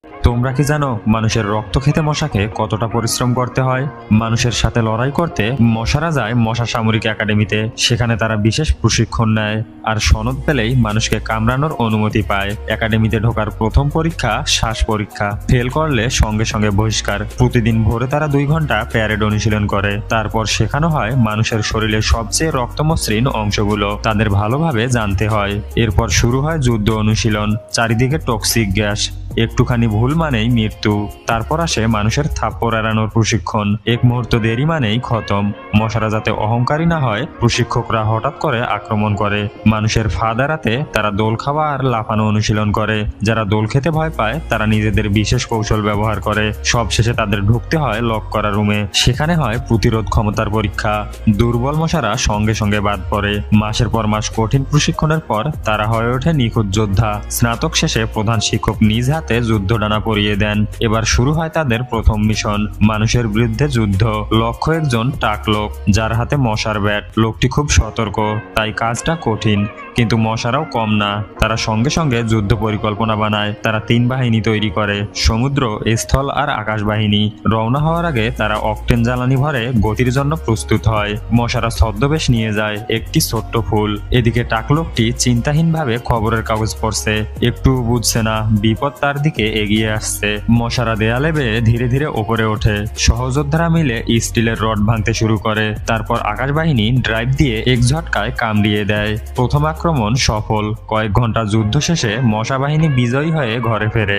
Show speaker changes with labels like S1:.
S1: তোমরা কি জানো মানুষের রক্ত খেতে মশাকে কতটা পরিশ্রম করতে হয়? মানুষের সাথে লড়াই করতে মশারা যায় মশা সামরিক একাডেমিতে। সেখানে তারা বিশেষ প্রশিক্ষণ নেয় আর সনদ পেলেই মানুষকে কামড়ানোর অনুমতি পায়। একাডেমিতে ঢোকার প্রথম পরীক্ষা শ্বাস পরীক্ষা। ফেল করলে সঙ্গে সঙ্গে বহিষ্কার। প্রতিদিন ভোরে তারা 2 ঘন্টা প্যারেড অনুশীলন করে। তারপর শেখানো হয় মানুষের শরীরের সবচেয়ে রক্তমসৃণ অংশগুলো তাদের ভালোভাবে জানতে হয়। এরপর শুরু হয় যুদ্ধ অনুশীলন। চারিদিকে টক্সিক গ্যাস, একটুখানি ভুল মানেই মৃত্যু। তারপর আসে মানুষের থাপ্পড় এড়ানোর প্রশিক্ষণ। এক মুহূর্ত দেরি মানেই খতম। মশারা যাতে অহংকারী না হয়, প্রশিক্ষকরা হঠাৎ করে আক্রমণ করে। মানুষের ফাঁদ এড়াতে তারা দোল খাওয়া আর লাফানো অনুশীলন করে। যারা দোল খেতে ভয় পায় তারা নিজেদের বিশেষ কৌশল ব্যবহার করে। সবশেষে তাদের ঢুকতে হয় লক করা রুমে। সেখানে হয় প্রতিরোধ ক্ষমতার পরীক্ষা। দুর্বল মশারা সঙ্গে সঙ্গে বাদ পড়ে। মাসের পর মাস কঠিন প্রশিক্ষণের পর তারা হয়ে ওঠে নিখুঁত যোদ্ধা। স্নাতক শেষে প্রধান শিক্ষক নিজ হাতে যুদ্ধ ডানা পরিয়ে দেন। এবার শুরু হয় তাদের প্রথম মিশন, মানুষের বিরুদ্ধে যুদ্ধ। লক্ষ্য একজন টাক লোক, যার হাতে মশার ব্যাট। লোকটি খুব সতর্ক, তাই কাজটা কঠিন। কিন্তু মশারাও কম না, তারা সঙ্গে সঙ্গে যুদ্ধ পরিকল্পনা বানায়। তারা 3 বাহিনী তৈরি করে, সমুদ্র, স্থল আর আকাশ বাহিনী। রওনা হওয়ার আগে তারা অকটেন জ্বালানি ভরে গতির জন্য প্রস্তুত হয়। মশারা ছদ্মবেশ নিয়ে যায় একটি ছোট্ট ফুল। এদিকে টাকলোকটি চিন্তাহীনভাবে খবরের কাগজ পড়ছে, একটু বুঝছে না বিপদ তার দিকে এগিয়ে আসছে। মশারা দেয়ালে বেয়ে ধীরে ধীরে ওপরে ওঠে। সহযোদ্ধারা মিলে স্টিলের রড ভাঙতে শুরু করে। তারপর আকাশ বাহিনী ড্রাইভ দিয়ে এক ঝটকায় কামড়িয়ে দেয়। প্রথম আক্রমণ সফল। কয়েক ঘন্টা যুদ্ধ শেষে মশা বাহিনী বিজয়ী হয়ে ঘরে ফেরে।